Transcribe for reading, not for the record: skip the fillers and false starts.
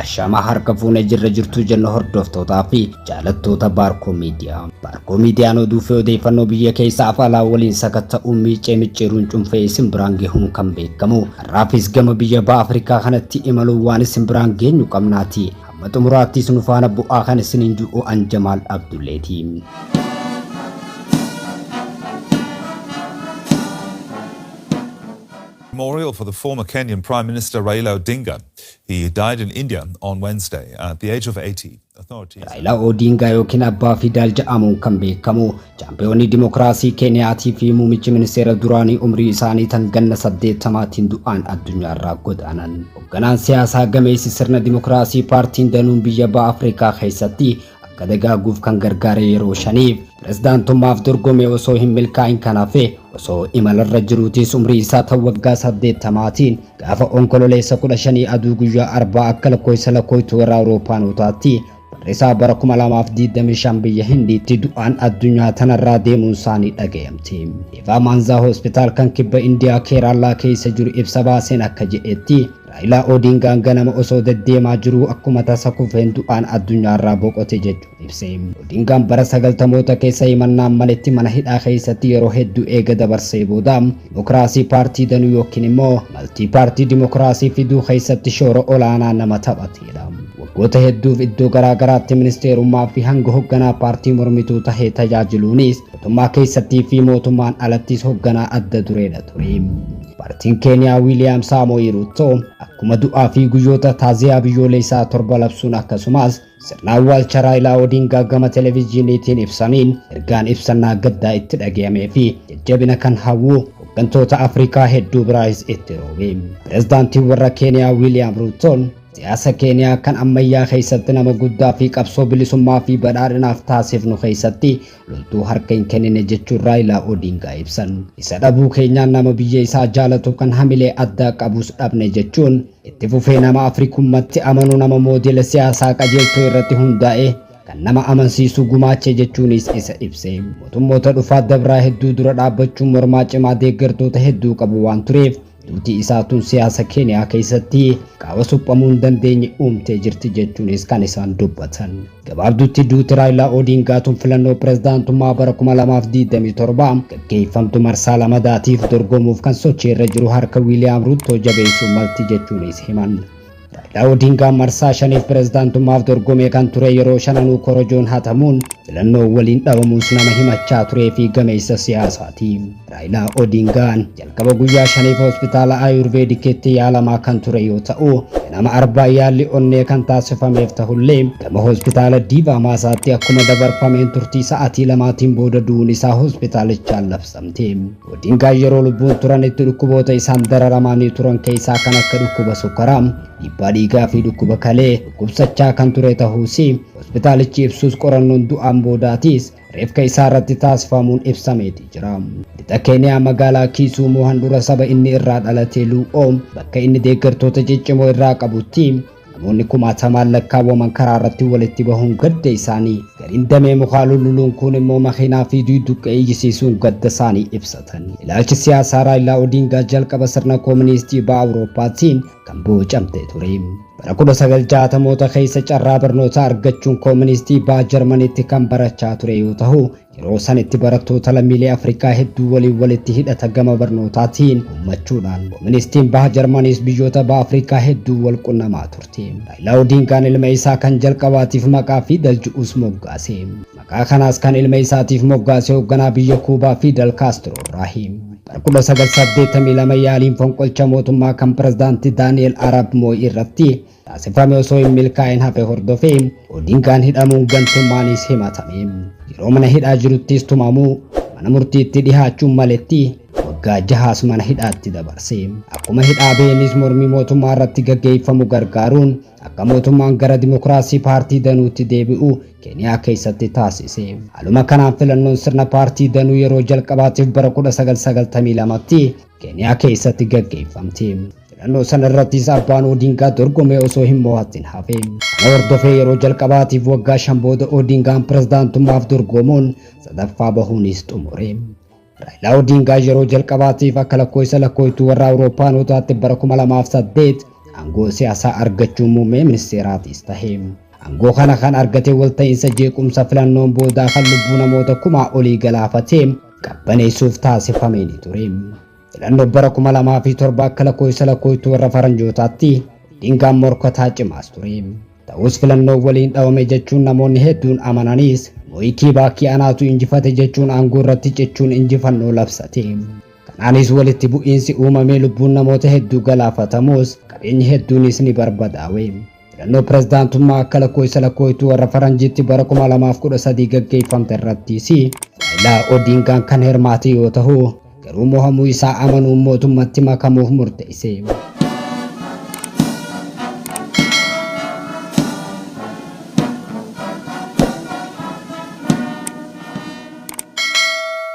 ashama harka fuune jirra jirtu jenna hordoftootaa fi jaalattoota Baarkoo Miidiyaa. Baarkoo Miidiyaan oduu fi odeeffannoo biyya keessaa fi alaa waliin sakatta'uun miicee micciiruun cunfee simbiraan gahuun kan beekamu. Har'aafis gama biyya ba'a Afrikaa kanatti imaluun waan simbiraan geenyu qabnaati. Hamma xumuraattis nu faana bu'aa kan isiniin jiru an Jamaal Abdulleeti. Memorial for the former Kenyan Prime Minister Raila Odinga. He died in India on Wednesday at the age of 80. Raila Odinga yookiin Abbaa Fidaal jedhamuun kan beekamu chaampiyoonii dimokiraasii Keeniyaatii fi muummichi ministeera duraanii umrii isaanii tan ganna 80tiin du'aan addunyaarraa godaanan. Hoogganaan siyaasaa gameessi sirna dimokiraasii paartiin danuun biyya ba'a Afrikaa keessatti akka dagaaguuf kan gargaare yeroo shaniif pirezidaantummaaf dorgome osoo hin milkaa'in kanaafee osoo imalarra jiruutis umrii isaa ta'u waggaa 80tiin gaafa onkololeessa 15 aduu guyyaa 4 akka lakkoofsa warra Awuroopaanotaatti barreessaa bara 2025 biyya Hindiitti du'aan addunyaa tanarraa deemuun isaanii dhaga'amte. Eva Manzaa Hospitaal kan kibba Indiyaa Keeraalaa keessa jiru ibsa baaseen akka jedhetti Raila Odingaan ganama osoo deddeemaa jiru akkuma tasa kufeen du'aan addunyaarraa boqote jechuun ibse. Odingaan bara 90moota keessa himannaan maletti mana hidhaa keessatti yeroo hedduu eega dabarsee booda dimokiraasii paartii danuu yookiin immoo maltii paartii dimokiraasii fiduu keessatti shoora olaanaa nama taphatedha. Waggoota hedduuf iddoo garaagaraatti ministeerummaa fi hanga hoogganaa paartii mormituu tahee tajaajiluunis mootummaa keessattii fi mootummaan alattis hoogganaa adda dureedha ture. Paartiin Keeniyaa Wiiliyaam Saamo'ii Ruuto akkuma du'aa fi guyyoota taaziyaa biyyoolessaa torba labsuun akkasumas sirna awwaalcha Raila Odingaa gama televezyiiniitiin ibsaniin ergaan ibsannaa gaddaa itti dhaga'amee fi jajjabina kan hawwu hooggantoota Afrikaa hedduu biraayis itti roobe. Pirezidaantiin warra Keeniyaa Wiiliyaam Ruutoon siyaasa Keeniyaa kan ammayyaa keessatti nama guddaa fi qabsoo bilisummaa fi badhaadhinaaf taasifnu keessatti loltuu harka hin kennine jechuun Raila Odingaa ibsan. Isa dhabuu keenyaan nama biyya isaa jaalatu kan hamilee addaa qabus dhabne jechuun itti fufee nama Afrikummatti amanu nama moodela siyaasaa qajeeltuu irratti hundaa'e kan nama amansiisu gumaache jechuunis isa ibse. Mootummoota dhufaa dabraa hedduu dura dhaabbachuun mormaa cimaa deeggartoota hedduu qabu waan tureef duuti isaatuun siyaasa Keeniyaa keessatti qaawwa suphamuu hin dandeenye uumtee jirti jechuunis kan isaan dubbatan. Gabaabduutti duuti Raila Odingaatuun filannoo pirezidaantummaa bara 2027 gaggeeffamtu marsaa lamadaatiif dorgomuuf kan sochiirra jiru harka Wiiliyaam Ruuto jabeessuu malti jechuunis himan. Raila Odingaan marsaa shaniif pirezidaantummaaf dorgomee kan ture yeroo shananuu korojoon hatamuun filannoo waliin dhabamuus nama himachaa turee fi gameessa siyaasaati. Raila Odingaan jalqaba guyyaa shaniif hospitaala Ayurveedikeetti yaalamaa kan ture yoo ta'u nama 4 yaalli onnee kan taasifameef ta'ullee gama hospitaala Diivaa Maasaatti akkuma dabarfameen turtii sa'aatii 2tiin booda du'uun isaa hospitaalichaan labsamte. Odingaan yeroo lubbuun turanitti dhukkuboota isaan dararamanii turan keessaa kan akka dhukkuba sukkaraa, dhiibbaa dhiigaa fi dhukkuba kalee dhukkubsachaa kan ture ta'uus hospitaalichi ibsuus qorannoon du'aan boodaatis reefka isaa irratti taasifamuun ibsameeti jira. Lixa Keeniyaa magaalaa Kisumu handhuura saba inni irraa dhalate Lu'oo bakka inni deeggartoota ciccimoo irraa qabutti namoonni kumaatamaan lakkaawwaman karaa irratti walitti bahuun gadda isaanii gariin damee mukaa lulluun kun immoo makiinaa fi duuduqqee iyyisiisuun gadda isaanii ibsatan. Ilaalchi siyaasaa Raila Odingaa jalqaba sirna kooministii ba'a Awurooppaatiin kan boocamte ture. Bara 1960moota keessa carraa barnootaa argachuun kooministii ba'a Jarmaniitti kan barachaa ture yoo ta'u yeroo sanitti barattoota lammiilee Afrikaa hedduu waliin walitti hidhata gama barnootaatiin uummachuudhaan kooministiin ba'a Jarmaniis biyyoota ba'a Afrikaa hedduu wal qunnamaa turte. Raila Odingaan ilma isaa kan jalqabaatiif maqaa Fidel jedhuus moggaase. Maqaa kanaas kan ilma isaatiif moggaase hoogganaa biyya Kuubaa Fidel Castro Ibrahim. Bara 1982 yaaliin fonqolcha mootummaa kan pirezidaantii Daani'el Arap Moi irratti taasifame osoo hin milkaa'in hafe hordofee Odingaan hidhamuun gantummaanis himatame. Yeroo mana hidhaa jiruttis tumamuu mana murtiitti dhihaachuun maletti waggaa 6 mana hidhaatti dabarse. Akkuma hidhaa beenis mormii mootummaa irratti gaggeeffamu gargaaruun akka mootummaan gara dimokiraasii paartii danuutti deebi'u Keeniyaa keessatti taasise. Haaluma kanaan filannoon sirna paartii danuu yeroo jalqabaatiif bara 1992tti Keeniyaa keessatti gaggeeffamte. Filannoo sana irrattis abbaan Odingaa dorgomee osoo hin mo'atin hafe. Kana hordofee yeroo jalqabaatiif waggaa 5 booda Odingaan pirezidaantummaaf dorgomuun sadaffaa bahuunis xumure. Raila Odingaa yeroo jalqabaatiif akka lakkoofsa warra Awuroopaanotaatti bara 2008 aangoo siyaasaa argachuun muummee ministeeraatis tahe. Aangoo kana kan argate walta'iinsa jeequmsa filannoon boodaa kan lubbuu namoota kumaa olii galaafatee qabbaneessuuf taasifamee ni ture. Filannoo bara 2007 akka lakkoofsa warra faranjootaatti Odingaan morkataa cimaas ture. Ta'us filannoo waliin dhawame jechuun namoonni hedduun amananis Moi Kibaki anaatu injifate jechuun aangoo irratti cichuun injifannoo labsate. Kanaanis walitti bu'iinsi uumamee lubbuun namoota hedduu galaafatamus qabeenyi hedduunis ni barbadaa'e. Filannoo pirezidaantummaa akka lakkoofsa warra faranjiitti bara 2013 gaggeeffamte irrattis Raila Odingaan kan hirmaate yoo ta'u garuu mohamuu isaa amanuun mootummatti makamuuf murteesse.